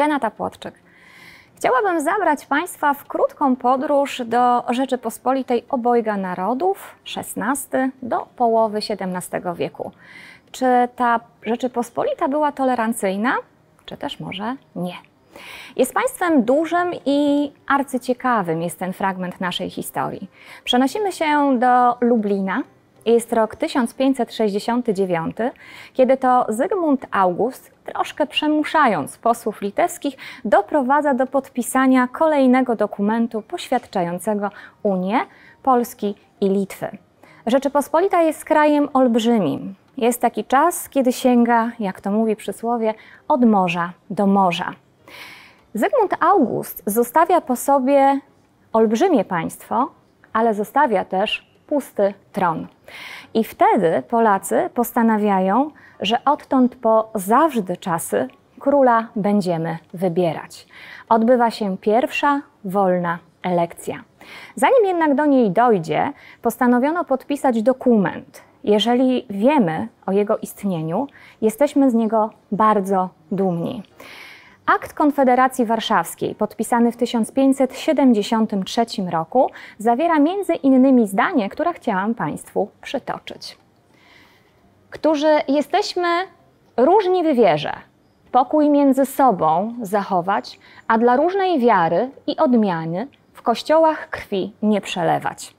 Renata Płotczyk. Chciałabym zabrać Państwa w krótką podróż do Rzeczypospolitej obojga narodów, XVI do połowy XVII wieku. Czy ta Rzeczypospolita była tolerancyjna, czy też może nie? Jest państwem dużym i arcyciekawym jest ten fragment naszej historii. Przenosimy się do Lublina. Jest rok 1569, kiedy to Zygmunt August, troszkę przemuszając posłów litewskich, doprowadza do podpisania kolejnego dokumentu poświadczającego Unię Polski i Litwy. Rzeczypospolita jest krajem olbrzymim. Jest taki czas, kiedy sięga, jak to mówi przysłowie, od morza do morza. Zygmunt August zostawia po sobie olbrzymie państwo, ale zostawia też pusty tron. I wtedy Polacy postanawiają, że odtąd po zawsze czasy króla będziemy wybierać. Odbywa się pierwsza wolna elekcja. Zanim jednak do niej dojdzie, postanowiono podpisać dokument. Jeżeli wiemy o jego istnieniu, jesteśmy z niego bardzo dumni. Akt Konfederacji Warszawskiej, podpisany w 1573 roku, zawiera między innymi zdanie, które chciałam Państwu przytoczyć. Którzy jesteśmy różni w wierze, pokój między sobą zachować, a dla różnej wiary i odmiany w kościołach krwi nie przelewać.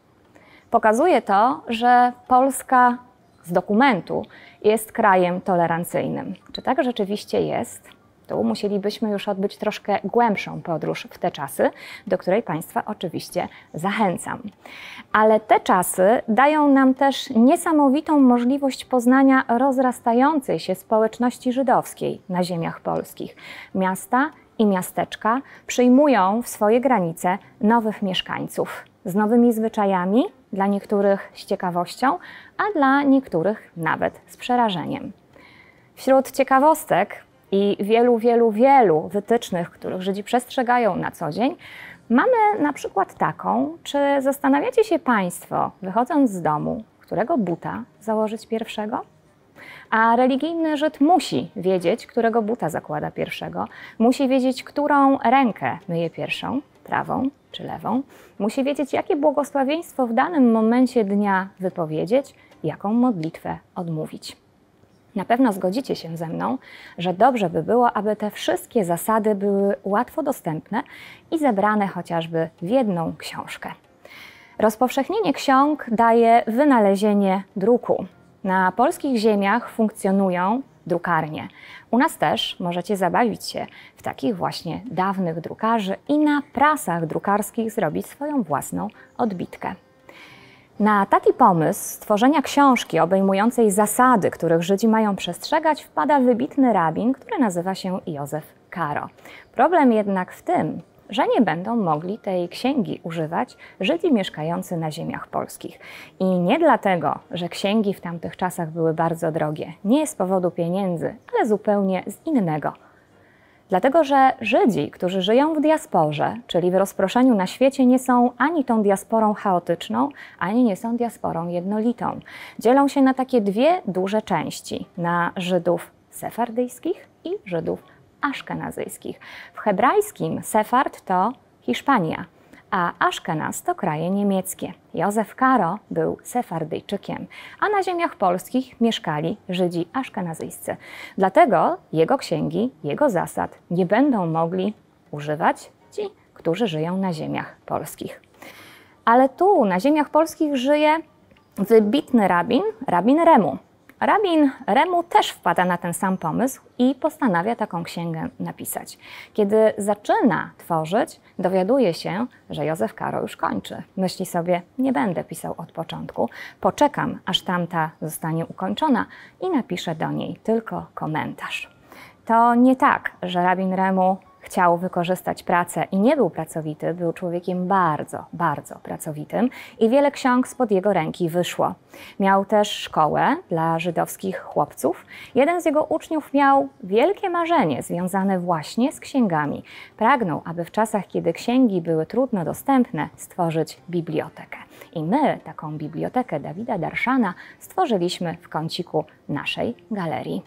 Pokazuje to, że Polska z dokumentu jest krajem tolerancyjnym. Czy tak rzeczywiście jest? Tu musielibyśmy już odbyć troszkę głębszą podróż w te czasy, do której Państwa oczywiście zachęcam. Ale te czasy dają nam też niesamowitą możliwość poznania rozrastającej się społeczności żydowskiej na ziemiach polskich. Miasta i miasteczka przyjmują w swoje granice nowych mieszkańców z nowymi zwyczajami, dla niektórych z ciekawością, a dla niektórych nawet z przerażeniem. Wśród ciekawostek i wielu wytycznych, których Żydzi przestrzegają na co dzień, mamy na przykład taką, czy zastanawiacie się Państwo, wychodząc z domu, którego buta założyć pierwszego? A religijny Żyd musi wiedzieć, którego buta zakłada pierwszego, musi wiedzieć, którą rękę myje pierwszą, prawą czy lewą, musi wiedzieć, jakie błogosławieństwo w danym momencie dnia wypowiedzieć, jaką modlitwę odmówić. Na pewno zgodzicie się ze mną, że dobrze by było, aby te wszystkie zasady były łatwo dostępne i zebrane chociażby w jedną książkę. Rozpowszechnienie ksiąg daje wynalezienie druku. Na polskich ziemiach funkcjonują drukarnie. U nas też możecie zabawić się w takich właśnie dawnych drukarzy i na prasach drukarskich zrobić swoją własną odbitkę. Na taki pomysł stworzenia książki obejmującej zasady, których Żydzi mają przestrzegać, wpada wybitny rabin, który nazywa się Józef Karo. Problem jednak w tym, że nie będą mogli tej księgi używać Żydzi mieszkający na ziemiach polskich. I nie dlatego, że księgi w tamtych czasach były bardzo drogie, nie z powodu pieniędzy, ale zupełnie z innego. Dlatego, że Żydzi, którzy żyją w diasporze, czyli w rozproszeniu na świecie, nie są ani tą diasporą chaotyczną, ani nie są diasporą jednolitą. Dzielą się na takie dwie duże części, na Żydów sefardyjskich i Żydów aszkenazyjskich. W hebrajskim Sefard to Hiszpania, a Aszkenaz to kraje niemieckie. Józef Karo był Sefardyjczykiem, a na ziemiach polskich mieszkali Żydzi aszkenazyjscy. Dlatego jego księgi, jego zasad nie będą mogli używać ci, którzy żyją na ziemiach polskich. Ale tu, na ziemiach polskich, żyje wybitny rabin Remu. Rabin Remu też wpada na ten sam pomysł i postanawia taką księgę napisać. Kiedy zaczyna tworzyć, dowiaduje się, że Józef Karo już kończy. Myśli sobie, nie będę pisał od początku, poczekam, aż tamta zostanie ukończona i napiszę do niej tylko komentarz. To nie tak, że rabin Remu chciał wykorzystać pracę i nie był pracowity, był człowiekiem bardzo pracowitym i wiele ksiąg spod jego ręki wyszło. Miał też szkołę dla żydowskich chłopców. Jeden z jego uczniów miał wielkie marzenie związane właśnie z księgami. Pragnął, aby w czasach, kiedy księgi były trudno dostępne, stworzyć bibliotekę. I my taką bibliotekę Dawida Darszana stworzyliśmy w kąciku naszej galerii.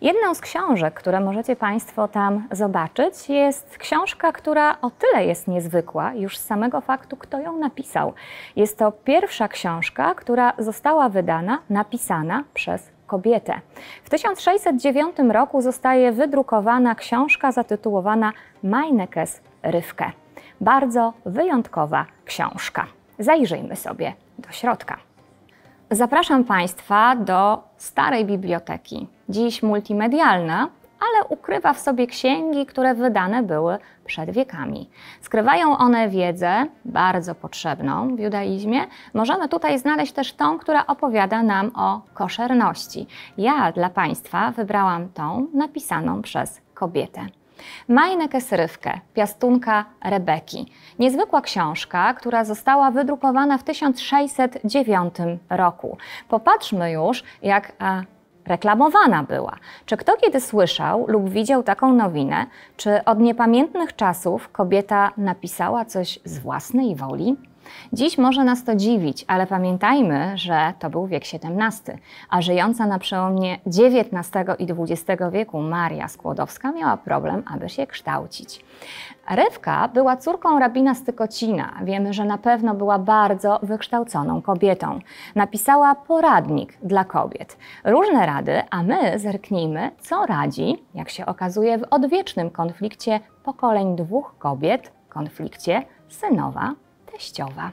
Jedną z książek, które możecie Państwo tam zobaczyć, jest książka, która o tyle jest niezwykła, już z samego faktu, kto ją napisał. Jest to pierwsza książka, która została wydana, napisana przez kobietę. W 1609 roku zostaje wydrukowana książka zatytułowana Meinekes Rywke. Bardzo wyjątkowa książka. Zajrzyjmy sobie do środka. Zapraszam Państwa do starej biblioteki, dziś multimedialna, ale ukrywa w sobie księgi, które wydane były przed wiekami. Skrywają one wiedzę bardzo potrzebną w judaizmie. Możemy tutaj znaleźć też tą, która opowiada nam o koszerności. Ja dla Państwa wybrałam tą napisaną przez kobietę. Meinekes Rywke, piastunka Rebeki. Niezwykła książka, która została wydrukowana w 1609 roku. Popatrzmy już, jak reklamowana była. Czy kto kiedy słyszał lub widział taką nowinę? Czy od niepamiętnych czasów kobieta napisała coś z własnej woli? Dziś może nas to dziwić, ale pamiętajmy, że to był wiek XVII, a żyjąca na przełomie XIX i XX wieku Maria Skłodowska miała problem, aby się kształcić. Rywka była córką rabina z Tykocina. Wiemy, że na pewno była bardzo wykształconą kobietą. Napisała poradnik dla kobiet. Różne rady, a my zerknijmy, co radzi, jak się okazuje, w odwiecznym konflikcie pokoleń dwóch kobiet, konflikcie synowa-teściowa.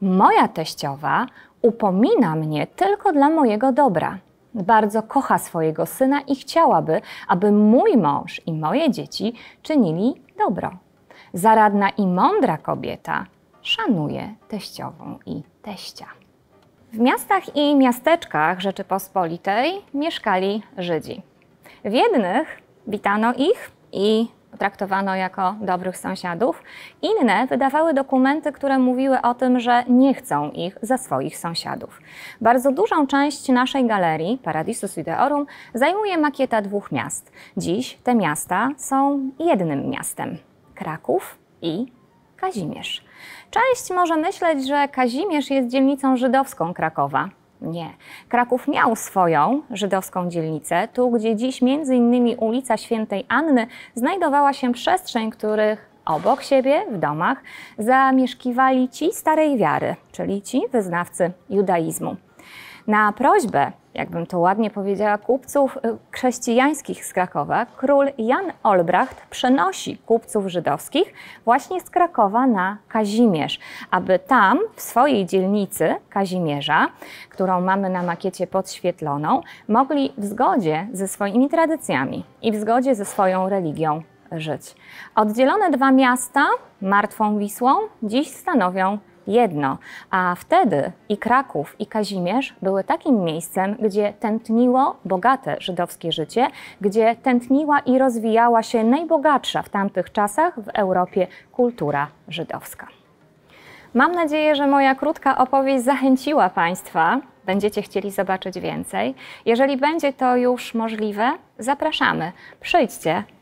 Moja teściowa upomina mnie tylko dla mojego dobra. Bardzo kocha swojego syna i chciałaby, aby mój mąż i moje dzieci czynili dobro. Zaradna i mądra kobieta szanuje teściową i teścia. W miastach i miasteczkach Rzeczypospolitej mieszkali Żydzi. W jednych witano ich i traktowano jako dobrych sąsiadów. Inne wydawały dokumenty, które mówiły o tym, że nie chcą ich za swoich sąsiadów. Bardzo dużą część naszej galerii, Paradisus Judeorum, zajmuje makieta dwóch miast. Dziś te miasta są jednym miastem. Kraków i Kazimierz. Część może myśleć, że Kazimierz jest dzielnicą żydowską Krakowa. Nie. Kraków miał swoją żydowską dzielnicę, tu gdzie dziś m.in. ulica Świętej Anny znajdowała się przestrzeń, których obok siebie w domach zamieszkiwali ci starej wiary, czyli ci wyznawcy judaizmu. Na prośbę, jakbym to ładnie powiedziała, kupców chrześcijańskich z Krakowa, król Jan Olbracht przenosi kupców żydowskich właśnie z Krakowa na Kazimierz, aby tam, w swojej dzielnicy Kazimierza, którą mamy na makiecie podświetloną, mogli w zgodzie ze swoimi tradycjami i w zgodzie ze swoją religią żyć. Oddzielone dwa miasta martwą Wisłą dziś stanowią jedno, a wtedy i Kraków, i Kazimierz były takim miejscem, gdzie tętniło bogate żydowskie życie, gdzie tętniła i rozwijała się najbogatsza w tamtych czasach w Europie kultura żydowska. Mam nadzieję, że moja krótka opowieść zachęciła Państwa. Będziecie chcieli zobaczyć więcej. Jeżeli będzie to już możliwe, zapraszamy.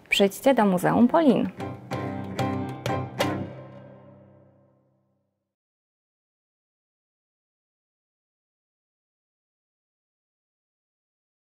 Przyjdźcie do Muzeum Polin.